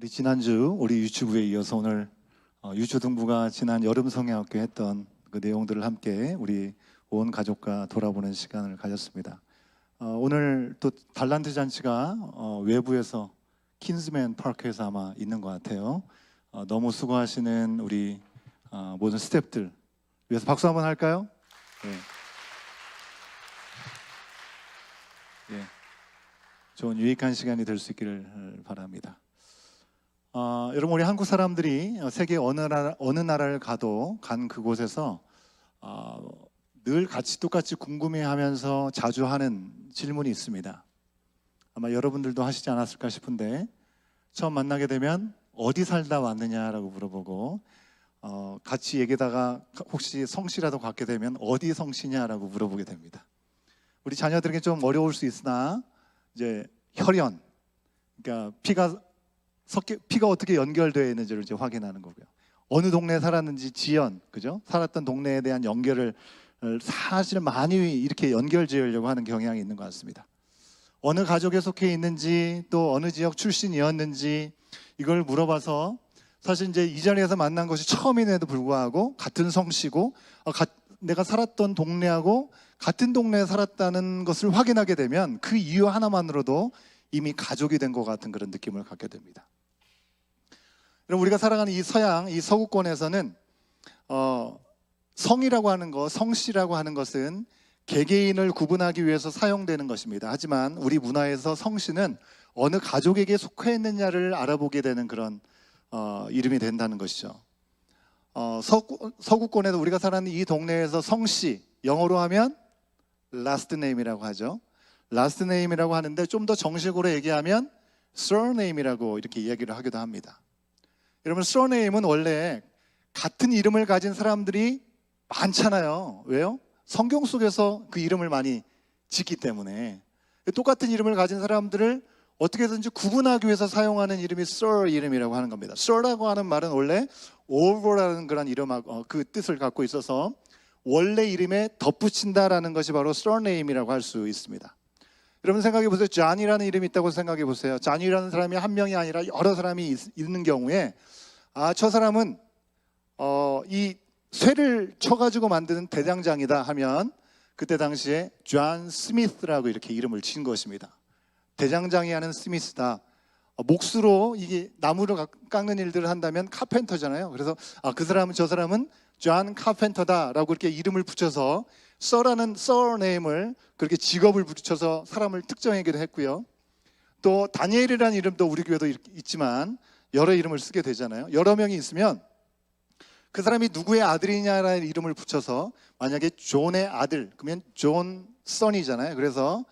우리 지난주 우리 유치부에 이어서 오늘 유초등부가 지난 여름 성경학교 했던 그 내용들을 함께 우리 온 가족과 돌아보는 시간을 가졌습니다. 오늘 또 달란트 잔치가 외부에서 킨즈맨 파크에서 아마 있는 것 같아요. 너무 수고하시는 우리 모든 스태프들 위해서 박수 한번 할까요? 예. 좋은 유익한 시간이 될 수 있기를 바랍니다. 여러분, 우리 한국 사람들이 세계 어느 나라를 가도 간 그곳에서 늘 같이 똑같이 궁금해하면서 자주 하는 질문이 있습니다. 아마 여러분들도 하시지 않았을까 싶은데, 처음 만나게 되면 어디 살다 왔느냐라고 물어보고, 같이 얘기하다가 혹시 성씨라도 갖게 되면 어디 성씨냐라고 물어보게 됩니다. 우리 자녀들에게 좀 어려울 수 있으나 이제 혈연, 그러니까 피가 어떻게 연결되어 있는지를 이제 확인하는 거고요. 어느 동네에 살았는지 지연, 그죠? 살았던 동네에 대한 연결을 사실 많이 이렇게 연결 지으려고 하는 경향이 있는 것 같습니다. 어느 가족에 속해 있는지 또 어느 지역 출신이었는지 이걸 물어봐서 사실 이제 이 자리에서 만난 것이 처음임에도 불구하고 같은 성씨고 내가 살았던 동네하고 같은 동네에 살았다는 것을 확인하게 되면 그 이유 하나만으로도 이미 가족이 된 것 같은 그런 느낌을 갖게 됩니다. 여러분, 우리가 살아가는 이 서구권에서는 성이라고 하는 것, 성씨라고 하는 것은 개개인을 구분하기 위해서 사용되는 것입니다. 하지만 우리 문화에서 성씨는 어느 가족에게 속해 있느냐를 알아보게 되는 그런 이름이 된다는 것이죠. 서구권에도 우리가 살아가는 이 동네에서 성씨, 영어로 하면 last name이라고 하죠. last name이라고 하는데 좀 더 정식으로 얘기하면 surname이라고 이렇게 이야기를 하기도 합니다. 여러분, surname은 원래 같은 이름을 가진 사람들이 많잖아요. 왜요? 성경 속에서 그 이름을 많이 짓기 때문에. 똑같은 이름을 가진 사람들을 어떻게든지 구분하기 위해서 사용하는 이름이 sir 이름이라고 하는 겁니다. sir라고 하는 말은 원래 over라는 그런 이름하고 그 뜻을 갖고 있어서 원래 이름에 덧붙인다라는 것이 바로 surname이라고 할 수 있습니다. 여러분, 생각해 보세요. 존이라는 이름이 있다고 생각해 보세요. 존이라는 사람이 한 명이 아니라 여러 사람이 있는 경우에 저 사람은 이 쇠를 쳐가지고 만드는 대장장이다 하면 그때 당시에 존 스미스라고 이렇게 이름을 친 것입니다. 대장장이 하는 스미스다. 목수로 이게 나무를 깎는 일들을 한다면 카펜터잖아요. 그래서 저 사람은 존 카펜터다라고 이렇게 이름을 붙여서 서라는 서네임을 그렇게 직업을 붙여서 사람을 특정하기도 했고요. 또 다니엘이라는 이름도 우리 교회도 있지만 여러 이름을 쓰게 되잖아요. 여러 명이 있으면 그 사람이 누구의 아들이냐라는 이름을 붙여서 만약에 존의 아들 그러면 존 선이잖아요. 그래서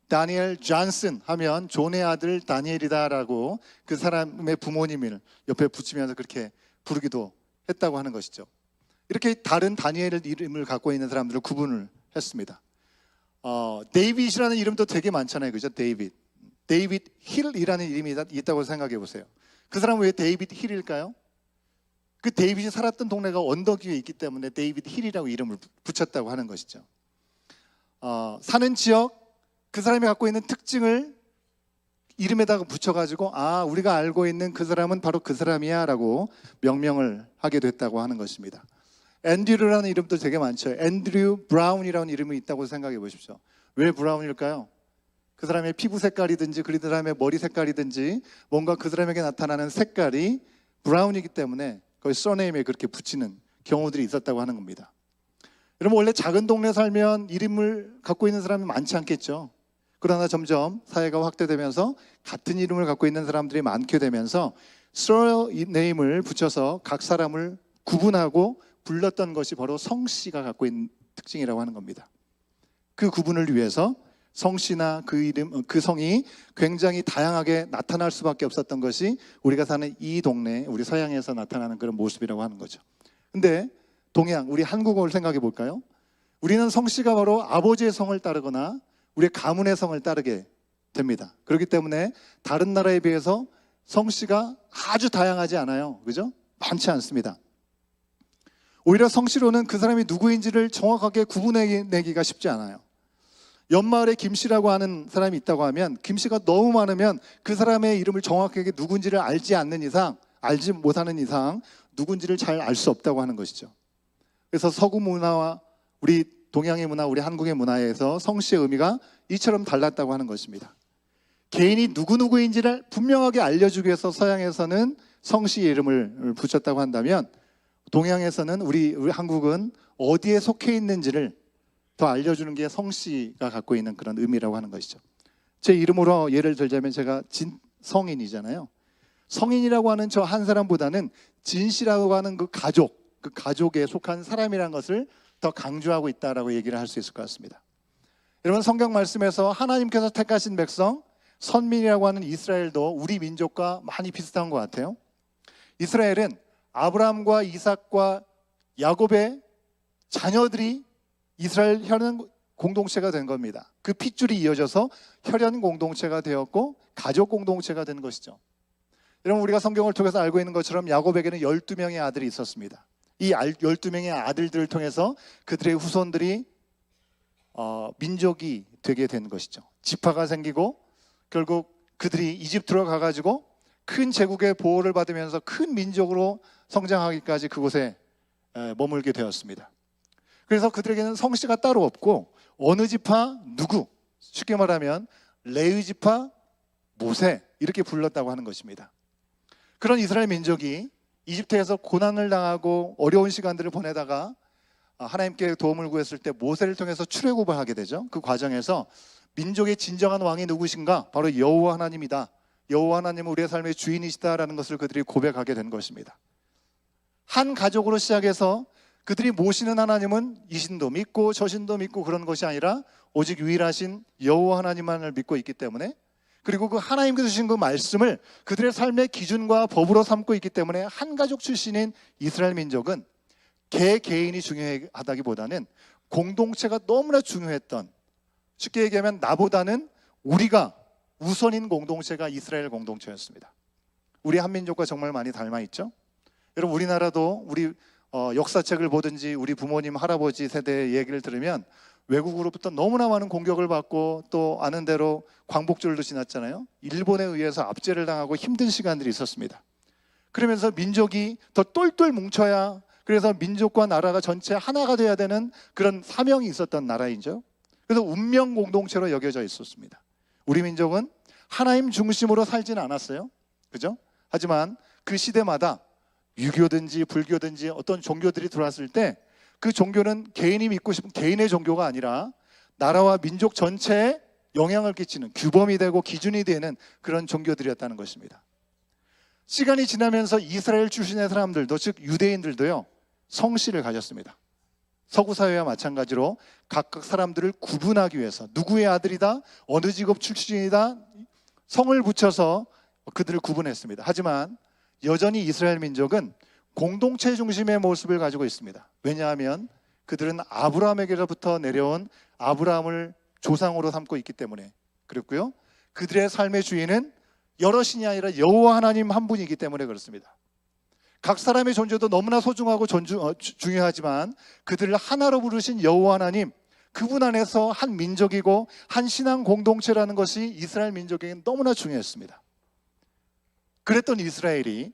다니엘 존슨 하면 존의 아들 다니엘이다라고 그 사람의 부모님을 옆에 붙이면서 그렇게 부르기도 했다고 하는 것이죠. 이렇게 다른 다니엘 이름을 갖고 있는 사람들을 구분을 했습니다. 데이빗이라는 이름도 되게 많잖아요. 그죠? 데이빗 힐이라는 이름이 있다고 생각해 보세요. 그 사람은 왜 데이빗 힐일까요? 그 데이빗이 살았던 동네가 언덕 위에 있기 때문에 데이빗 힐이라고 이름을 붙였다고 하는 것이죠. 사는 지역, 그 사람이 갖고 있는 특징을 이름에다가 붙여가지고 우리가 알고 있는 그 사람은 바로 그 사람이야 라고 명명을 하게 됐다고 하는 것입니다. 앤드류라는 이름도 되게 많죠. 앤드류 브라운이라는 이름이 있다고 생각해 보십시오. 왜 브라운일까요? 그 사람의 피부 색깔이든지 그 사람의 머리 색깔이든지 뭔가 그 사람에게 나타나는 색깔이 브라운이기 때문에 거의 서네임에 그렇게 붙이는 경우들이 있었다고 하는 겁니다. 여러분, 원래 작은 동네에 살면 이름을 갖고 있는 사람이 많지 않겠죠. 그러나 점점 사회가 확대되면서 같은 이름을 갖고 있는 사람들이 많게 되면서 서네임을 붙여서 각 사람을 구분하고 불렀던 것이 바로 성씨가 갖고 있는 특징이라고 하는 겁니다. 그 구분을 위해서 성씨나 그 이름, 그 성이 굉장히 다양하게 나타날 수밖에 없었던 것이 우리가 사는 이 동네, 우리 서양에서 나타나는 그런 모습이라고 하는 거죠. 근데 동양, 우리 한국어를 생각해 볼까요? 우리는 성씨가 바로 아버지의 성을 따르거나 우리의 가문의 성을 따르게 됩니다. 그렇기 때문에 다른 나라에 비해서 성씨가 아주 다양하지 않아요. 그죠? 많지 않습니다. 오히려 성씨로는 그 사람이 누구인지를 정확하게 구분해내기가 쉽지 않아요. 옆마을에 김씨라고 하는 사람이 있다고 하면 김씨가 너무 많으면 그 사람의 이름을 정확하게 누군지를 알지 못하는 이상 누군지를 잘 알 수 없다고 하는 것이죠. 그래서 서구 문화와 우리 동양의 문화, 우리 한국의 문화에서 성씨의 의미가 이처럼 달랐다고 하는 것입니다. 개인이 누구누구인지를 분명하게 알려주기 위해서 서양에서는 성씨의 이름을 붙였다고 한다면 동양에서는 우리 한국은 어디에 속해 있는지를 더 알려주는 게 성씨가 갖고 있는 그런 의미라고 하는 것이죠. 제 이름으로 예를 들자면 제가 진성인이잖아요. 성인이라고 하는 저 한 사람보다는 진씨라고 하는 그 가족에 속한 사람이라는 것을 더 강조하고 있다라고 얘기를 할 수 있을 것 같습니다. 여러분, 성경 말씀에서 하나님께서 택하신 백성, 선민이라고 하는 이스라엘도 우리 민족과 많이 비슷한 것 같아요. 이스라엘은 아브라함과 이삭과 야곱의 자녀들이 이스라엘 혈연 공동체가 된 겁니다. 그 핏줄이 이어져서 혈연 공동체가 되었고 가족 공동체가 된 것이죠. 여러분, 우리가 성경을 통해서 알고 있는 것처럼 야곱에게는 12명의 아들이 있었습니다. 이 12명의 아들들을 통해서 그들의 후손들이 민족이 되게 된 것이죠. 지파가 생기고 결국 그들이 이집트로 가가지고 큰 제국의 보호를 받으면서 큰 민족으로 성장하기까지 그곳에 머물게 되었습니다. 그래서 그들에게는 성씨가 따로 없고 어느 지파 누구, 쉽게 말하면 레위 지파 모세 이렇게 불렀다고 하는 것입니다. 그런 이스라엘 민족이 이집트에서 고난을 당하고 어려운 시간들을 보내다가 하나님께 도움을 구했을 때 모세를 통해서 출애굽을 하게 되죠. 그 과정에서 민족의 진정한 왕이 누구신가? 바로 여호와 하나님이다. 여호와 하나님은 우리의 삶의 주인이시다라는 것을 그들이 고백하게 된 것입니다. 한 가족으로 시작해서 그들이 모시는 하나님은 이 신도 믿고 저 신도 믿고 그런 것이 아니라 오직 유일하신 여호와 하나님만을 믿고 있기 때문에, 그리고 그 하나님께서 주신 그 말씀을 그들의 삶의 기준과 법으로 삼고 있기 때문에 한 가족 출신인 이스라엘 민족은 개인이 중요하다기보다는 공동체가 너무나 중요했던, 쉽게 얘기하면 나보다는 우리가 우선인 공동체가 이스라엘 공동체였습니다. 우리 한민족과 정말 많이 닮아 있죠. 여러분, 우리나라도 우리 역사책을 보든지 우리 부모님 할아버지 세대의 얘기를 들으면 외국으로부터 너무나 많은 공격을 받고 또 아는 대로 광복절도 지났잖아요. 일본에 의해서 압제를 당하고 힘든 시간들이 있었습니다. 그러면서 민족이 더 똘똘 뭉쳐야, 그래서 민족과 나라가 전체 하나가 돼야 되는 그런 사명이 있었던 나라이죠. 그래서 운명 공동체로 여겨져 있었습니다. 우리 민족은 하나님 중심으로 살지는 않았어요. 그죠? 하지만 그 시대마다 유교든지 불교든지 어떤 종교들이 들어왔을 때 그 종교는 개인이 믿고 싶은 개인의 종교가 아니라 나라와 민족 전체에 영향을 끼치는 규범이 되고 기준이 되는 그런 종교들이었다는 것입니다. 시간이 지나면서 이스라엘 출신의 사람들도, 즉 유대인들도요, 성씨를 가졌습니다. 서구 사회와 마찬가지로 각각 사람들을 구분하기 위해서 누구의 아들이다, 어느 직업 출신이다, 성을 붙여서 그들을 구분했습니다. 하지만 여전히 이스라엘 민족은 공동체 중심의 모습을 가지고 있습니다. 왜냐하면 그들은 아브라함에게로부터 내려온 아브라함을 조상으로 삼고 있기 때문에 그렇고요. 그들의 삶의 주인은 여러 신이 아니라 여호와 하나님 한 분이기 때문에 그렇습니다. 각 사람의 존재도 너무나 소중하고 중요하지만 그들을 하나로 부르신 여호와 하나님, 그분 안에서 한 민족이고 한 신앙 공동체라는 것이 이스라엘 민족에게 너무나 중요했습니다. 그랬던 이스라엘이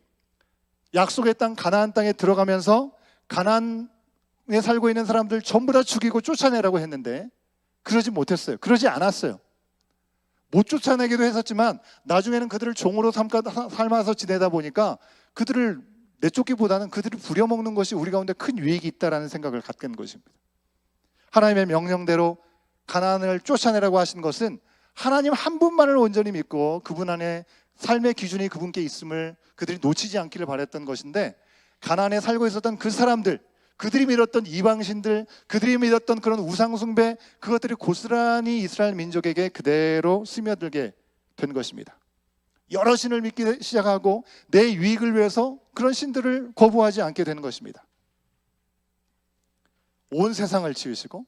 약속의 땅 가나안 땅에 들어가면서 가나안에 살고 있는 사람들 전부 다 죽이고 쫓아내라고 했는데 그러지 못했어요. 그러지 않았어요. 못 쫓아내기도 했었지만 나중에는 그들을 종으로 삶아서 지내다 보니까 그들을 내쫓기보다는 그들을 부려먹는 것이 우리 가운데 큰 유익이 있다는 생각을 갖게 된 것입니다. 하나님의 명령대로 가나안을 쫓아내라고 하신 것은 하나님 한 분만을 온전히 믿고 그분 안에 삶의 기준이 그분께 있음을 그들이 놓치지 않기를 바랬던 것인데, 가나안에 살고 있었던 그 사람들, 그들이 믿었던 이방신들, 그들이 믿었던 그런 우상숭배, 그것들이 고스란히 이스라엘 민족에게 그대로 스며들게 된 것입니다. 여러 신을 믿기 시작하고 내 유익을 위해서 그런 신들을 거부하지 않게 되는 것입니다. 온 세상을 지으시고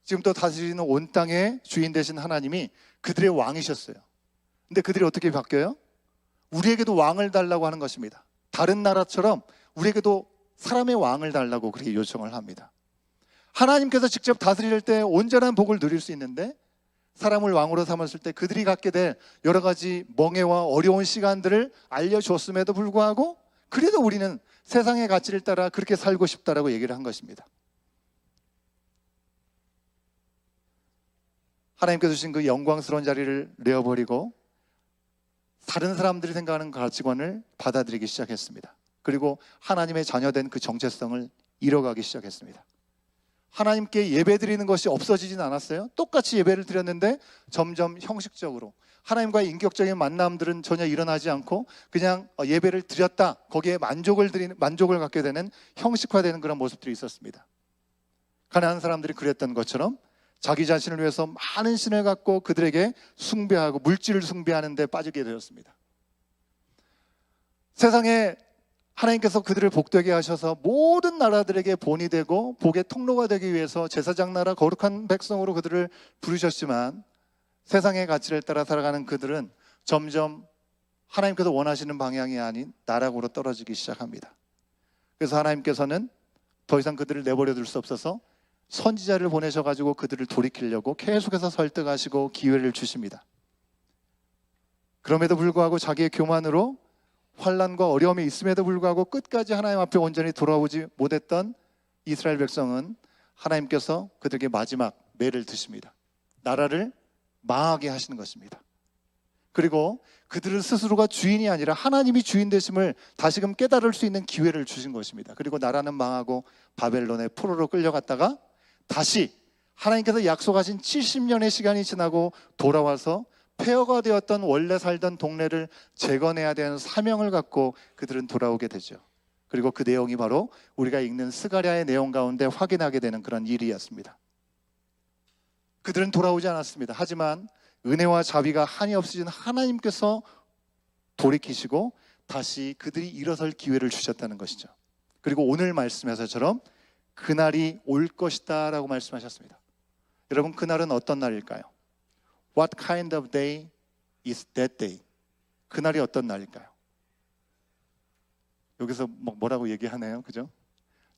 지금 또 다스리는 온 땅의 주인 되신 하나님이 그들의 왕이셨어요. 근데 그들이 어떻게 바뀌어요? 우리에게도 왕을 달라고 하는 것입니다. 다른 나라처럼 우리에게도 사람의 왕을 달라고 그렇게 요청을 합니다. 하나님께서 직접 다스릴 때 온전한 복을 누릴 수 있는데, 사람을 왕으로 삼았을 때 그들이 갖게 될 여러 가지 멍해와 어려운 시간들을 알려줬음에도 불구하고 그래도 우리는 세상의 가치를 따라 그렇게 살고 싶다라고 얘기를 한 것입니다. 하나님께서 주신 그 영광스러운 자리를 내어버리고 다른 사람들이 생각하는 가치관을 받아들이기 시작했습니다. 그리고 하나님의 자녀된 그 정체성을 잃어가기 시작했습니다. 하나님께 예배드리는 것이 없어지진 않았어요. 똑같이 예배를 드렸는데 점점 형식적으로 하나님과의 인격적인 만남들은 전혀 일어나지 않고 그냥 예배를 드렸다, 거기에 만족을 갖게 되는 형식화되는 그런 모습들이 있었습니다. 가난한 사람들이 그랬던 것처럼 자기 자신을 위해서 많은 신을 갖고 그들에게 숭배하고 물질을 숭배하는 데 빠지게 되었습니다. 세상에 하나님께서 그들을 복되게 하셔서 모든 나라들에게 본이 되고 복의 통로가 되기 위해서 제사장 나라 거룩한 백성으로 그들을 부르셨지만, 세상의 가치를 따라 살아가는 그들은 점점 하나님께서 원하시는 방향이 아닌 나락으로 떨어지기 시작합니다. 그래서 하나님께서는 더 이상 그들을 내버려 둘 수 없어서 선지자를 보내셔가지고 그들을 돌이키려고 계속해서 설득하시고 기회를 주십니다. 그럼에도 불구하고 자기의 교만으로 환난과 어려움이 있음에도 불구하고 끝까지 하나님 앞에 온전히 돌아오지 못했던 이스라엘 백성은 하나님께서 그들에게 마지막 매를 드십니다. 나라를 망하게 하시는 것입니다. 그리고 그들은 스스로가 주인이 아니라 하나님이 주인 되심을 다시금 깨달을 수 있는 기회를 주신 것입니다. 그리고 나라는 망하고 바벨론의 포로로 끌려갔다가 다시 하나님께서 약속하신 70년의 시간이 지나고 돌아와서 폐허가 되었던 원래 살던 동네를 재건해야 되는 사명을 갖고 그들은 돌아오게 되죠. 그리고 그 내용이 바로 우리가 읽는 스가랴의 내용 가운데 확인하게 되는 그런 일이었습니다. 그들은 돌아오지 않았습니다. 하지만 은혜와 자비가 한이 없으신 하나님께서 돌이키시고 다시 그들이 일어설 기회를 주셨다는 것이죠. 그리고 오늘 말씀에서처럼 그날이 올 것이다 라고 말씀하셨습니다. 여러분, 그날은 어떤 날일까요? What kind of day is that day? 그날이 어떤 날일까요? 여기서 뭐라고 얘기하네요, 그죠?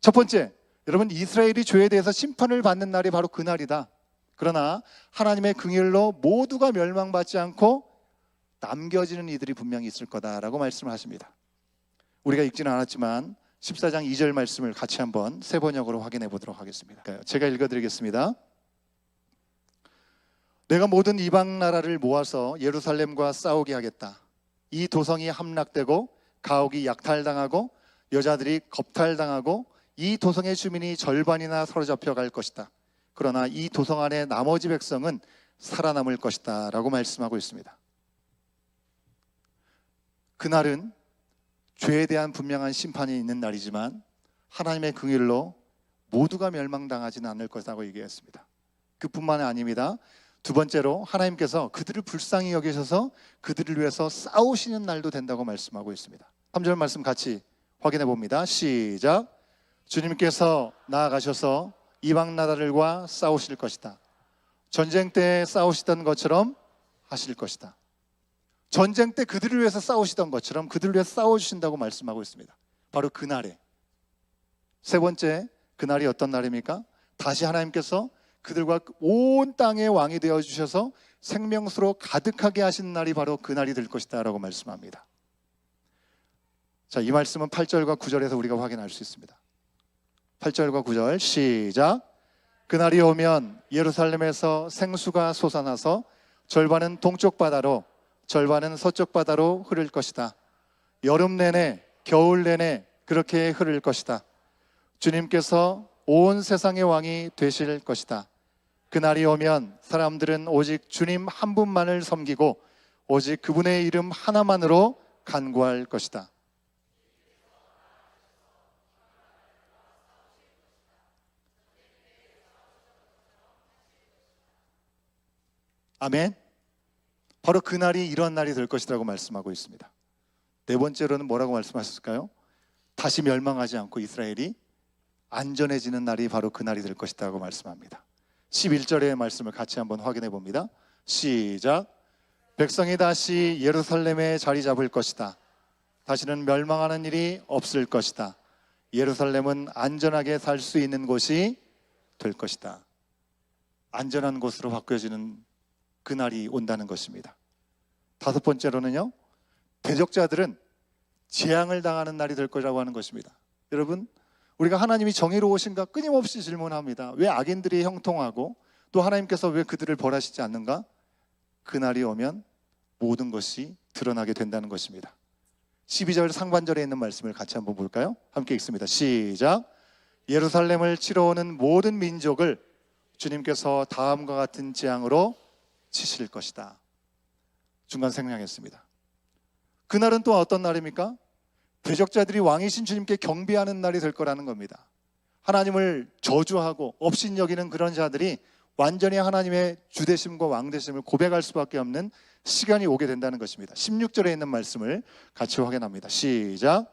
첫 번째, 여러분, 이스라엘이 죄에 대해서 심판을 받는 날이 바로 그날이다. 그러나 하나님의 긍휼로 모두가 멸망받지 않고 남겨지는 이들이 분명히 있을 거다라고 말씀을 하십니다. 우리가 읽지는 않았지만 14장 2절 말씀을 같이 한번 세 번역으로 확인해 보도록 하겠습니다. 제가 읽어드리겠습니다. 내가 모든 이방 나라를 모아서 예루살렘과 싸우게 하겠다. 이 도성이 함락되고 가옥이 약탈당하고 여자들이 겁탈당하고 이 도성의 주민이 절반이나 사로잡혀 갈 것이다. 그러나 이 도성 안에 나머지 백성은 살아남을 것이다 라고 말씀하고 있습니다. 그날은 죄에 대한 분명한 심판이 있는 날이지만 하나님의 긍휼로 모두가 멸망당하지는 않을 것이라고 얘기했습니다. 그뿐만이 아닙니다. 두 번째로 하나님께서 그들을 불쌍히 여기셔서 그들을 위해서 싸우시는 날도 된다고 말씀하고 있습니다. 3절 말씀 같이 확인해 봅니다. 시작. 주님께서 나아가셔서 이방 나라들과 싸우실 것이다. 전쟁 때 싸우시던 것처럼 하실 것이다. 전쟁 때 그들을 위해서 싸우시던 것처럼 그들을 위해서 싸워주신다고 말씀하고 있습니다. 바로 그날에. 세 번째, 그날이 어떤 날입니까? 다시 하나님께서 그들과 온 땅의 왕이 되어주셔서 생명수로 가득하게 하시는 날이 바로 그날이 될 것이다 라고 말씀합니다. 자, 이 말씀은 8절과 9절에서 우리가 확인할 수 있습니다. 8절과 9절 시작. 그날이 오면 예루살렘에서 생수가 솟아나서 절반은 동쪽 바다로 절반은 서쪽 바다로 흐를 것이다. 여름 내내 겨울 내내 그렇게 흐를 것이다. 주님께서 온 세상의 왕이 되실 것이다. 그날이 오면 사람들은 오직 주님 한 분만을 섬기고 오직 그분의 이름 하나만으로 간구할 것이다. 아멘. 바로 그날이 이런 날이 될 것이라고 말씀하고 있습니다. 네 번째로는 뭐라고 말씀하셨을까요? 다시 멸망하지 않고 이스라엘이 안전해지는 날이 바로 그날이 될 것이라고 말씀합니다. 11절의 말씀을 같이 한번 확인해 봅니다. 시작. 백성이 다시 예루살렘에 자리 잡을 것이다. 다시는 멸망하는 일이 없을 것이다. 예루살렘은 안전하게 살 수 있는 곳이 될 것이다. 안전한 곳으로 바뀌어지는 그날이 온다는 것입니다. 다섯 번째로는요, 대적자들은 재앙을 당하는 날이 될 거라고 하는 것입니다. 여러분, 우리가 하나님이 정의로우신가 끊임없이 질문합니다. 왜 악인들이 형통하고 또 하나님께서 왜 그들을 벌하시지 않는가? 그날이 오면 모든 것이 드러나게 된다는 것입니다. 12절 상반절에 있는 말씀을 같이 한번 볼까요? 함께 읽습니다. 시작. 예루살렘을 치러 오는 모든 민족을 주님께서 다음과 같은 재앙으로 치실 것이다. 중간 생략했습니다. 그날은 또 어떤 날입니까? 대적자들이 왕이신 주님께 경배하는 날이 될 거라는 겁니다. 하나님을 저주하고 업신여기는 그런 자들이 완전히 하나님의 주되심과 왕되심을 고백할 수밖에 없는 시간이 오게 된다는 것입니다. 16절에 있는 말씀을 같이 확인합니다. 시작.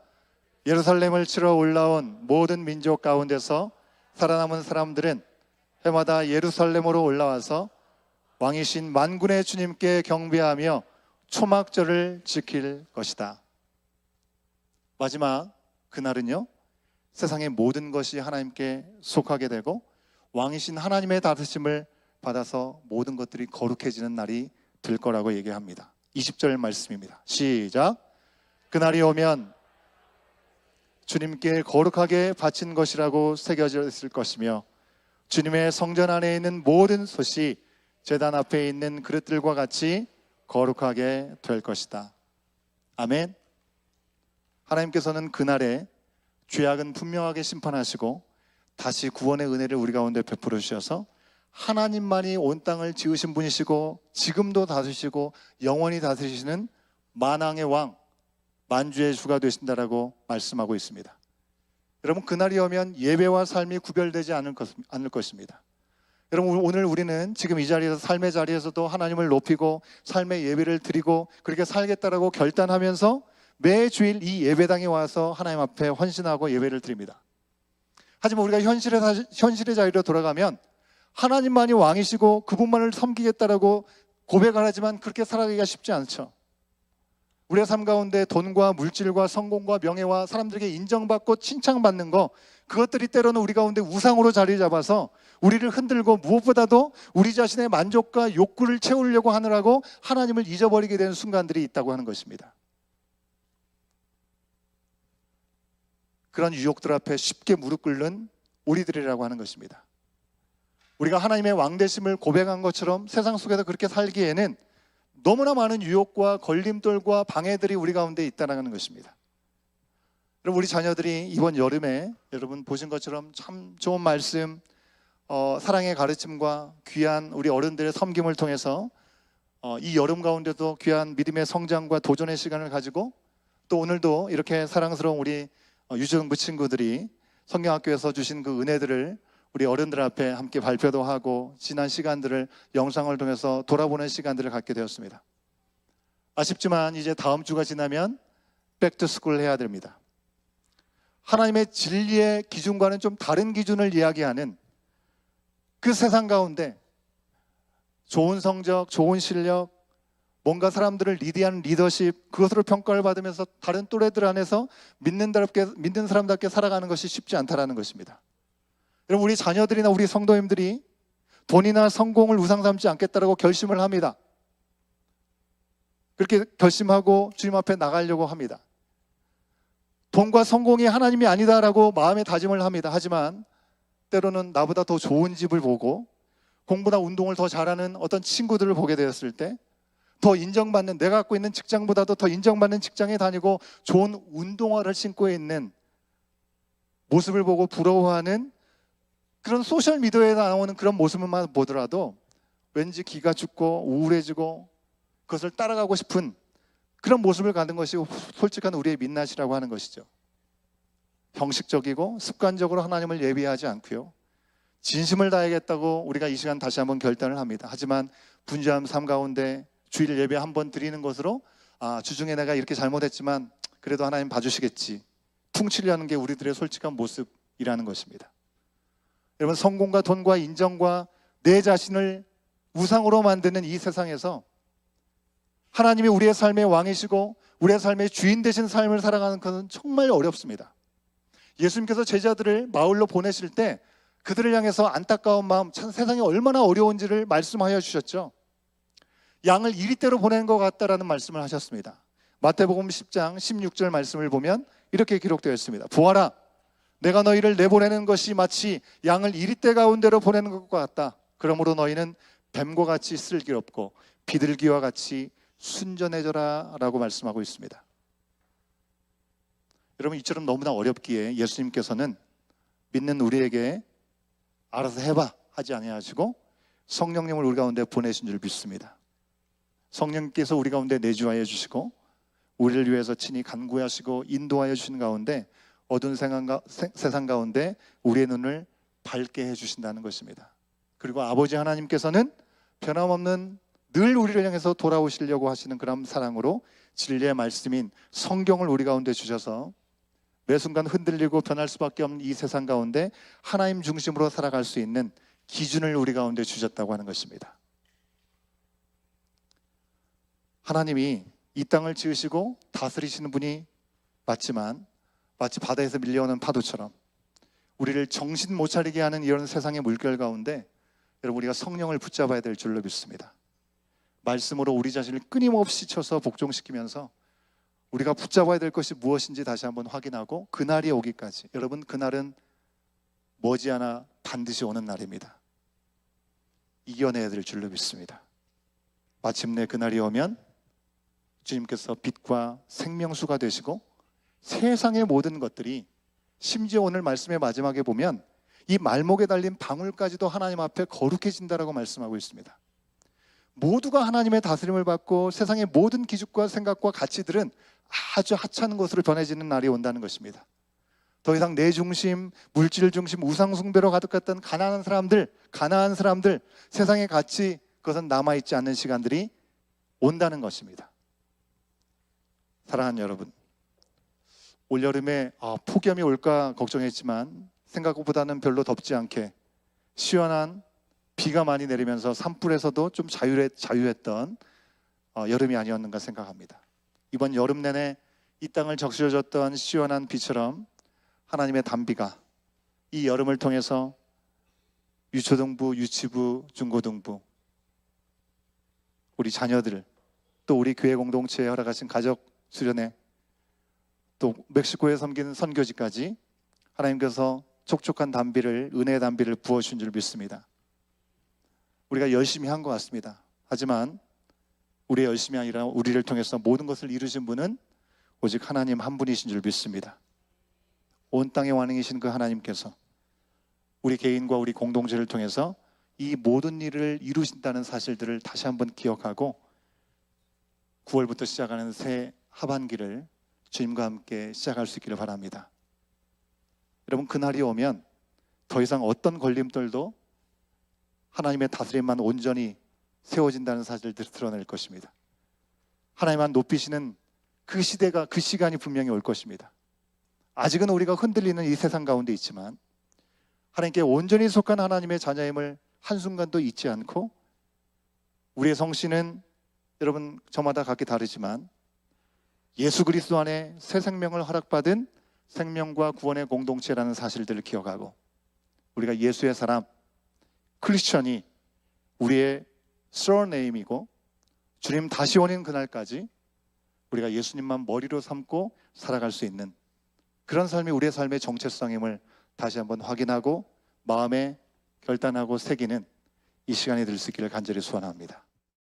예루살렘을 치러 올라온 모든 민족 가운데서 살아남은 사람들은 해마다 예루살렘으로 올라와서 왕이신 만군의 주님께 경배하며 초막절을 지킬 것이다. 마지막 그날은요, 세상의 모든 것이 하나님께 속하게 되고 왕이신 하나님의 다스림을 받아서 모든 것들이 거룩해지는 날이 될 거라고 얘기합니다. 20절 말씀입니다. 시작. 그날이 오면 주님께 거룩하게 바친 것이라고 새겨져 있을 것이며 주님의 성전 안에 있는 모든 솥이 제단 앞에 있는 그릇들과 같이 거룩하게 될 것이다. 아멘. 하나님께서는 그날에 죄악은 분명하게 심판하시고 다시 구원의 은혜를 우리 가운데 베풀어 주셔서 하나님만이 온 땅을 지으신 분이시고 지금도 다스리시고 영원히 다스리시는 만왕의 왕, 만주의 주가 되신다라고 말씀하고 있습니다. 여러분, 그날이 오면 예배와 삶이 구별되지 않을 것입니다. 여러분, 오늘 우리는 지금 이 자리에서, 삶의 자리에서도 하나님을 높이고 삶의 예배를 드리고 그렇게 살겠다라고 결단하면서 매주일 이 예배당에 와서 하나님 앞에 헌신하고 예배를 드립니다. 하지만 우리가 현실의 자리로 돌아가면 하나님만이 왕이시고 그분만을 섬기겠다라고 고백을 하지만 그렇게 살아가기가 쉽지 않죠. 우리의 삶 가운데 돈과 물질과 성공과 명예와 사람들에게 인정받고 칭찬받는 거, 그것들이 때로는 우리 가운데 우상으로 자리 잡아서 우리를 흔들고 무엇보다도 우리 자신의 만족과 욕구를 채우려고 하느라고 하나님을 잊어버리게 되는 순간들이 있다고 하는 것입니다. 그런 유혹들 앞에 쉽게 무릎 꿇는 우리들이라고 하는 것입니다. 우리가 하나님의 왕되심을 고백한 것처럼 세상 속에서 그렇게 살기에는 너무나 많은 유혹과 걸림돌과 방해들이 우리 가운데 있다는 것입니다. 여러분, 우리 자녀들이 이번 여름에 여러분 보신 것처럼 참 좋은 말씀, 사랑의 가르침과 귀한 우리 어른들의 섬김을 통해서 이 여름 가운데도 귀한 믿음의 성장과 도전의 시간을 가지고 또 오늘도 이렇게 사랑스러운 우리 유초등부 친구들이 성경학교에서 주신 그 은혜들을 우리 어른들 앞에 함께 발표도 하고 지난 시간들을 영상을 통해서 돌아보는 시간들을 갖게 되었습니다. 아쉽지만 이제 다음 주가 지나면 백투스쿨 해야 됩니다. 하나님의 진리의 기준과는 좀 다른 기준을 이야기하는 그 세상 가운데 좋은 성적, 좋은 실력, 뭔가 사람들을 리드하는 리더십, 그것으로 평가를 받으면서 다른 또래들 안에서 믿는 사람답게 살아가는 것이 쉽지 않다라는 것입니다. 여러분, 우리 자녀들이나 우리 성도님들이 돈이나 성공을 우상 삼지 않겠다라고 결심을 합니다. 그렇게 결심하고 주님 앞에 나가려고 합니다. 돈과 성공이 하나님이 아니다라고 마음의 다짐을 합니다. 하지만 때로는 나보다 더 좋은 집을 보고 공부나 운동을 더 잘하는 어떤 친구들을 보게 되었을 때 더 인정받는, 내가 갖고 있는 직장보다도 더 인정받는 직장에 다니고 좋은 운동화를 신고 있는 모습을 보고 부러워하는 그런 소셜미디어에 나오는 그런 모습만 보더라도 왠지 기가 죽고 우울해지고 그것을 따라가고 싶은 그런 모습을 갖는 것이 솔직한 우리의 민낯이라고 하는 것이죠. 형식적이고 습관적으로 하나님을 예비하지 않고요, 진심을 다하겠다고 우리가 이 시간 다시 한번 결단을 합니다. 하지만 분주한 삶 가운데 주일 예배 한번 드리는 것으로 주중에 내가 이렇게 잘못했지만 그래도 하나님 봐주시겠지, 퉁치려는 게 우리들의 솔직한 모습이라는 것입니다. 여러분, 성공과 돈과 인정과 내 자신을 우상으로 만드는 이 세상에서 하나님이 우리의 삶의 왕이시고 우리의 삶의 주인 되신 삶을 살아가는 것은 정말 어렵습니다. 예수님께서 제자들을 마을로 보내실 때 그들을 향해서 안타까운 마음, 참 세상이 얼마나 어려운지를 말씀하여 주셨죠. 양을 이리대로 보내는 것 같다라는 말씀을 하셨습니다. 마태복음 10장 16절 말씀을 보면 이렇게 기록되어 있습니다. 보아라, 내가 너희를 내보내는 것이 마치 양을 이리대 가운데로 보내는 것과 같다. 그러므로 너희는 뱀과 같이 슬기롭고 비둘기와 같이 순전해져라 라고 말씀하고 있습니다. 여러분, 이처럼 너무나 어렵기에 예수님께서는 믿는 우리에게 알아서 해봐 하지 아니하시고 성령님을 우리 가운데 보내신 줄 믿습니다. 성령께서 우리 가운데 내주하여 주시고 우리를 위해서 친히 간구하시고 인도하여 주신 가운데 어두운 세상 가운데 우리의 눈을 밝게 해주신다는 것입니다. 그리고 아버지 하나님께서는 변함없는 늘 우리를 향해서 돌아오시려고 하시는 그런 사랑으로 진리의 말씀인 성경을 우리 가운데 주셔서 매 순간 흔들리고 변할 수밖에 없는 이 세상 가운데 하나님 중심으로 살아갈 수 있는 기준을 우리 가운데 주셨다고 하는 것입니다. 하나님이 이 땅을 지으시고 다스리시는 분이 맞지만 마치 바다에서 밀려오는 파도처럼 우리를 정신 못 차리게 하는 이런 세상의 물결 가운데 여러분, 우리가 성령을 붙잡아야 될 줄로 믿습니다. 말씀으로 우리 자신을 끊임없이 쳐서 복종시키면서 우리가 붙잡아야 될 것이 무엇인지 다시 한번 확인하고 그날이 오기까지, 여러분, 그날은 머지않아 반드시 오는 날입니다. 이겨내야 될 줄로 믿습니다. 마침내 그날이 오면 주님께서 빛과 생명수가 되시고 세상의 모든 것들이, 심지어 오늘 말씀의 마지막에 보면 이 말목에 달린 방울까지도 하나님 앞에 거룩해진다라고 말씀하고 있습니다. 모두가 하나님의 다스림을 받고 세상의 모든 기준과 생각과 가치들은 아주 하찮은 것으로 변해지는 날이 온다는 것입니다. 더 이상 내 중심, 물질 중심, 우상 숭배로 가득했던 가난한 사람들, 세상의 가치, 그것은 남아있지 않는 시간들이 온다는 것입니다. 사랑하는 여러분, 올여름에 폭염이 올까 걱정했지만 생각보다는 별로 덥지 않게 시원한 비가 많이 내리면서 산불에서도 좀 자유했던 여름이 아니었는가 생각합니다. 이번 여름 내내 이 땅을 적셔줬던 시원한 비처럼 하나님의 단비가 이 여름을 통해서 유초등부, 유치부, 중고등부, 우리 자녀들, 또 우리 교회 공동체에 허락하신 가족 수련회, 또 멕시코에 섬기는 선교지까지 하나님께서 촉촉한 단비를, 은혜의 단비를 부어주신 줄 믿습니다. 우리가 열심히 한 것 같습니다. 하지만 우리의 열심이 아니라 우리를 통해서 모든 것을 이루신 분은 오직 하나님 한 분이신 줄 믿습니다. 온 땅의 왕이신 그 하나님께서 우리 개인과 우리 공동체를 통해서 이 모든 일을 이루신다는 사실들을 다시 한번 기억하고 9월부터 시작하는 새 하반기를 주님과 함께 시작할 수 있기를 바랍니다. 여러분, 그날이 오면 더 이상 어떤 걸림돌도 하나님의 다스림만 온전히 세워진다는 사실을 드러낼 것입니다. 하나님만 높이시는 그 시대가, 그 시간이 분명히 올 것입니다. 아직은 우리가 흔들리는 이 세상 가운데 있지만 하나님께 온전히 속한 하나님의 자녀임을 한순간도 잊지 않고 우리의 성신은 여러분 저마다 각기 다르지만 예수 그리스도 안에 새 생명을 허락받은 생명과 구원의 공동체라는 사실들을 기억하고 우리가 예수의 사람, 크리스천이 우리의 surname이고 주님 다시 오는 그날까지 우리가 예수님만 머리로 삼고 살아갈 수 있는 그런 삶이 우리의 삶의 정체성임을 다시 한번 확인하고 마음에 결단하고 새기는 이 시간이 될 수 있기를 간절히 소원합니다.